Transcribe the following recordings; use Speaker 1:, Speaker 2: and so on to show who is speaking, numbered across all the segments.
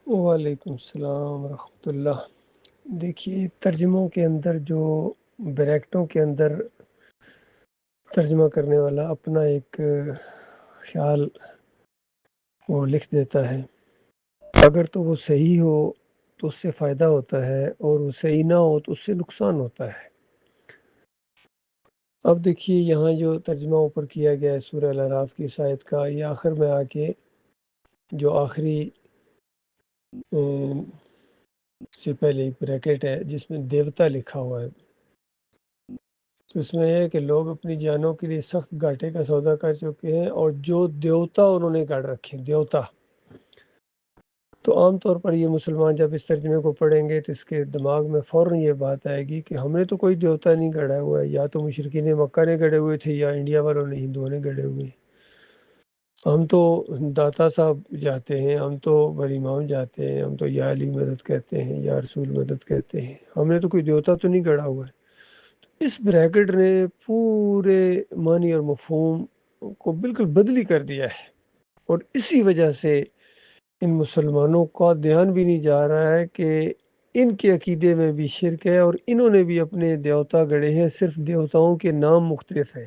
Speaker 1: وعلیکم السلام ورحمۃ اللہ۔ دیکھیے، ترجموں کے اندر جو بریکٹوں کے اندر ترجمہ کرنے والا اپنا ایک خیال وہ لکھ دیتا ہے، اگر تو وہ صحیح ہو تو اس سے فائدہ ہوتا ہے، اور وہ صحیح نہ ہو تو اس سے نقصان ہوتا ہے۔ اب دیکھیے، یہاں جو ترجمہ اوپر کیا گیا ہے سورہ الاعراف کی اس آیت کا، یہ آخر میں آ کے جو آخری سے پہلے ایک بریکٹ ہے جس میں دیوتا لکھا ہوا ہے، تو اس میں یہ ہے کہ لوگ اپنی جانوں کے لیے سخت گھاٹے کا سودا کر چکے ہیں، اور جو دیوتا انہوں نے گڑھ رکھے دیوتا، تو عام طور پر یہ مسلمان جب اس ترجمے کو پڑھیں گے تو اس کے دماغ میں فوراً یہ بات آئے گی کہ ہم نے تو کوئی دیوتا نہیں گڑھا ہوا ہے، یا تو مشرکین مکہ نے گڑھے ہوئے تھے، یا انڈیا والوں نے ہندوؤں نے گڑھے ہوئے ہیں۔ ہم تو داتا صاحب جاتے ہیں، ہم تو بڑی امام جاتے ہیں، ہم تو یا علی مدد کہتے ہیں، یا رسول مدد کہتے ہیں، ہم نے تو کوئی دیوتا تو نہیں گڑھا ہوا ہے۔ اس بریکٹ نے پورے معنی اور مفہوم کو بالکل بدلی کر دیا ہے، اور اسی وجہ سے ان مسلمانوں کا دھیان بھی نہیں جا رہا ہے کہ ان کے عقیدے میں بھی شرک ہے، اور انہوں نے بھی اپنے دیوتا گڑھے ہیں، صرف دیوتاؤں کے نام مختلف ہیں۔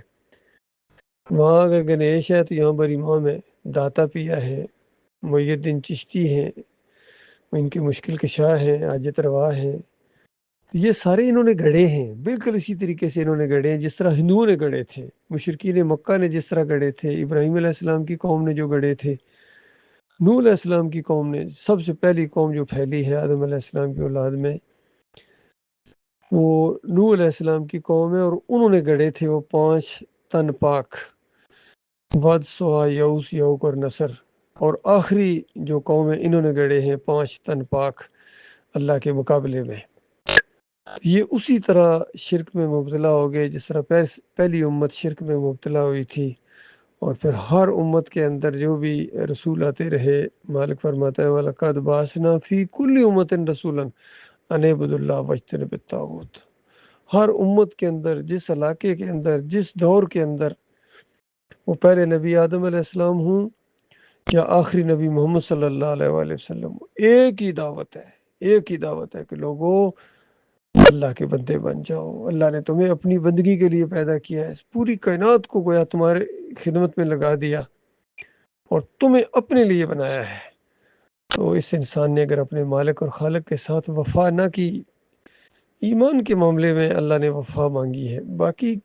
Speaker 1: وہاں اگر گنیش ہے تو یہاں پر امام ہے، داتا پیا ہے، محی الدین چشتی ہیں، ان کی مشکل کشا ہیں، حاجت روا ہیں، یہ سارے انہوں نے گڑھے ہیں، بالکل اسی طریقے سے انہوں نے گڑھے ہیں جس طرح ہندوؤں نے گڑھے تھے، مشرکین مکہ نے جس طرح گڑھے تھے، ابراہیم علیہ السلام کی قوم نے جو گڑھے تھے، نوح علیہ السلام کی قوم نے، سب سے پہلی قوم جو پھیلی ہے آدم علیہ السلام کی اولاد میں، وہ نوح علیہ السلام کی قوم ہے، اور انہوں نے گڑھے تھے وہ 5 تن پاک، ود، سوا، یعوس، یعوق اور نصر، اور آخری جو قوم ہے انہوں نے گڑھے ہیں 5 تن پاک اللہ کے مقابلے میں۔ یہ اسی طرح شرک میں مبتلا ہو گئے جس طرح پہلی امت شرک میں مبتلا ہوئی تھی، اور پھر ہر امت کے اندر جو بھی رسول آتے رہے، مالک فرماتا ہے وَلَقَدْ بَعَثْنَا فِي كُلِّ أُمَّةٍ رَسُولًا أَنِ اعْبُدُوا اللَّهَ وَاجْتَنِبُوا الطَّاغُوتَ۔ ہر امت کے اندر، جس علاقے کے اندر، جس دور کے اندر، وہ پہلے نبی آدم علیہ السلام ہوں یا آخری نبی محمد صلی اللہ علیہ وآلہ وسلم، ایک ہی دعوت ہے، ایک ہی دعوت ہے کہ لوگوں اللہ کے بندے بن جاؤ۔ اللہ نے تمہیں اپنی بندگی کے لیے پیدا کیا ہے، پوری کائنات کو گویا تمہارے خدمت میں لگا دیا اور تمہیں اپنے لیے بنایا ہے۔ تو اس انسان نے اگر اپنے مالک اور خالق کے ساتھ وفا نہ کی، ایمان کے معاملے میں اللہ نے وفا مانگی ہے، باقی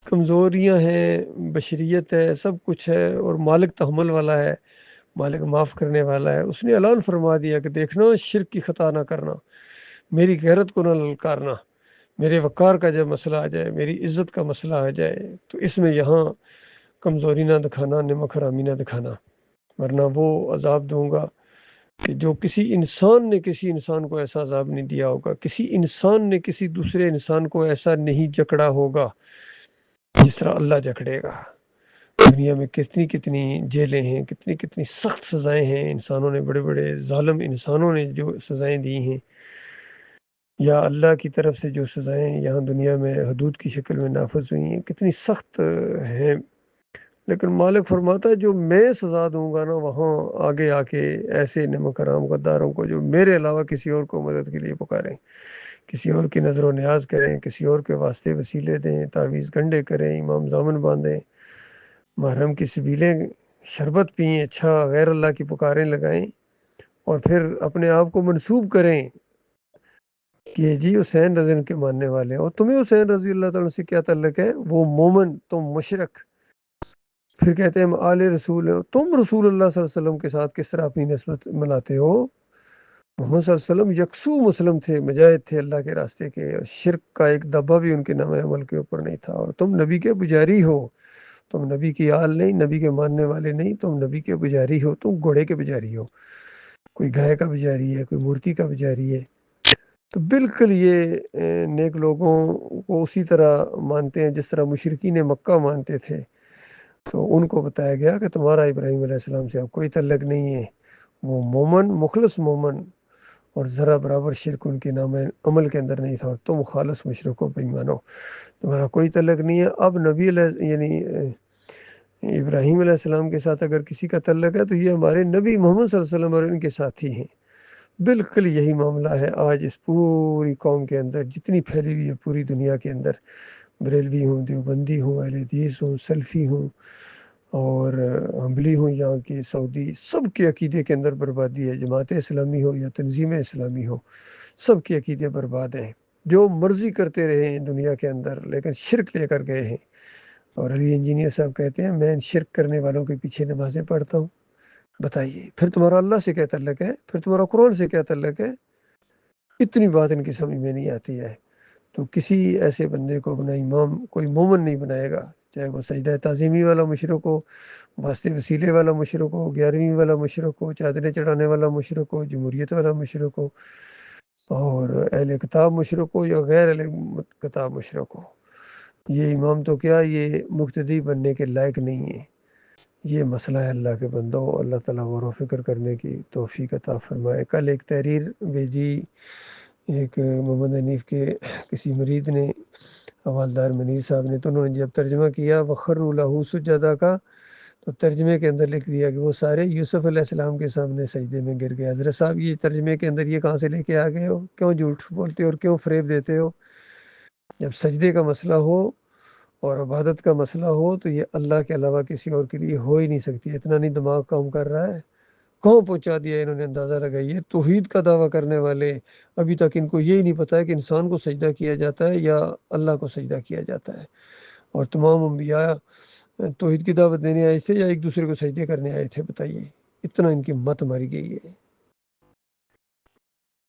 Speaker 1: کمزوریاں ہیں، بشریت ہے، سب کچھ ہے، اور مالک تحمل والا ہے، مالک معاف کرنے والا ہے۔ اس نے اعلان فرما دیا کہ دیکھنا، شرک کی خطا نہ کرنا، میری غیرت کو نہ للکارنا، میرے وقار کا جب مسئلہ آ جائے، میری عزت کا مسئلہ آ جائے، تو اس میں یہاں کمزوری نہ دکھانا، نمک حرامی نہ دکھانا، ورنہ وہ عذاب دوں گا کہ جو کسی انسان نے کسی انسان کو ایسا عذاب نہیں دیا ہوگا، کسی انسان نے کسی دوسرے انسان کو ایسا نہیں جکڑا ہوگا جس طرح اللہ جکڑے گا۔ دنیا میں کتنی کتنی جیلیں ہیں، کتنی کتنی سخت سزائیں ہیں، انسانوں نے، بڑے بڑے ظالم انسانوں نے جو سزائیں دی ہیں، یا اللہ کی طرف سے جو سزائیں یہاں دنیا میں حدود کی شکل میں نافذ ہوئی ہیں، کتنی سخت ہیں، لیکن مالک فرماتا ہے جو میں سزا دوں گا نا، وہاں آگے آ کے ایسے نمک حرام غداروں کو جو میرے علاوہ کسی اور کو مدد کے لیے پکاریں، کسی اور کی نظر و نیاز کریں، کسی اور کے واسطے وسیلے دیں، تعویذ گنڈے کریں، امام زامن باندھیں، محرم کی سبیلیں شربت پئیں، اچھا غیر اللہ کی پکاریں لگائیں، اور پھر اپنے آپ کو منسوب کریں کہ جی حسین رضی اللہ کے ماننے والے ہیں، اور تمہیں حسین رضی اللہ تعالیٰ سے کیا تعلق ہے؟ وہ مومن، تم مشرک۔ پھر کہتے ہیں ہم آل رسول ہیں، تم رسول اللہ صلی اللہ علیہ وسلم کے ساتھ کس طرح اپنی نسبت ملاتے ہو؟ محمد صلی اللہ علیہ وسلم یکسو مسلم تھے، مجاہد تھے اللہ کے راستے کے، اور شرک کا ایک دبا بھی ان کے نام عمل کے اوپر نہیں تھا، اور تم نبی کے پجاری ہو، تم نبی کی آل نہیں، نبی کے ماننے والے نہیں، تم نبی کے پجاری ہو، تم گھوڑے کے پجاری ہو، کوئی گائے کا پجاری ہے، کوئی مورتی کا پجاری ہے۔ تو بالکل یہ نیک لوگوں کو اسی طرح مانتے ہیں جس طرح مشرکین مکہ مانتے تھے۔ تو ان کو بتایا گیا کہ تمہارا ابراہیم علیہ السلام سے اب کوئی تعلق نہیں ہے، وہ مومن، مخلص مومن، اور ذرا برابر شرک ان کے نام عمل کے اندر نہیں تھا، اور تم خالص مشرک و بےایمانو، تمہارا کوئی تعلق نہیں ہے۔ اب نبی علیہ یعنی ابراہیم علیہ السلام کے ساتھ اگر کسی کا تعلق ہے تو یہ ہمارے نبی محمد صلی اللہ علیہ وسلم اور ان کے ساتھی ہیں، بالکل یہی معاملہ ہے آج اس پوری قوم کے اندر، جتنی پھیلی ہوئی ہے پوری دنیا کے اندر، بریلوی ہوں، دیوبندی ہوں، اہل حدیث ہوں، سلفی ہوں اور حنبلی ہوں، یہاں کی سعودی، سب کے عقیدے کے اندر بربادی ہے۔ جماعت اسلامی ہو یا تنظیم اسلامی ہو، سب کے عقیدے برباد ہیں، جو مرضی کرتے رہے ہیں دنیا کے اندر، لیکن شرک لے کر گئے ہیں۔ اور علی انجینئر صاحب کہتے ہیں میں ان شرک کرنے والوں کے پیچھے نمازیں پڑھتا ہوں۔ بتائیے پھر تمہارا اللہ سے کیا تعلق ہے؟ پھر تمہارا قرآن سے کیا تعلق ہے؟ اتنی بات ان کی سمجھ میں نہیں آتی ہے۔ تو کسی ایسے بندے کو اپنا امام کوئی مومن نہیں بنائے گا، چاہے وہ سجدہ تعظیمی والا مشرک ہو، واسطے وسیلے والا مشرک ہو، 11ویں والا مشرک ہو، چادریں چڑھانے والا مشرک ہو، جمہوریت والا مشرک ہو، اور اہل کتاب مشرک ہو یا غیر اہل کتاب مشرک ہو۔ یہ امام تو کیا، یہ مقتدی بننے کے لائق نہیں ہے۔ یہ مسئلہ ہے اللہ کے بندوں، اللہ تعالیٰ غور و فکر کرنے کی توفیق عطا فرمائے۔ کل ایک تحریر بھیجی ایک محمد حنیف کے کسی مرید نے، حوالدار منیر صاحب نے، تو انہوں نے جب ترجمہ کیا وخروا لہ سجدا کا، تو ترجمے کے اندر لکھ دیا کہ وہ سارے یوسف علیہ السلام کے سامنے سجدے میں گر گئے۔ حضرت صاحب یہ ترجمے کے اندر یہ کہاں سے لے کے آ گئے ہو؟ کیوں جھوٹ بولتے ہو اور کیوں فریب دیتے ہو؟ جب سجدے کا مسئلہ ہو اور عبادت کا مسئلہ ہو تو یہ اللہ کے علاوہ کسی اور کے لیے ہو ہی نہیں سکتی۔ اتنا نہیں دماغ کام کر رہا ہے؟ کہاں پہنچا دیا انہوں نے، اندازہ لگائیے۔ توحید کا دعویٰ کرنے والے ابھی تک ان کو یہی نہیں پتا ہے کہ انسان کو سجدہ کیا جاتا ہے یا اللہ کو سجدہ کیا جاتا ہے۔ اور تمام انبیاء توحید کی دعوت دینے آئے تھے یا ایک دوسرے کو سجدے کرنے آئے تھے؟ بتائیے، اتنا ان کی مت ماری گئی ہے۔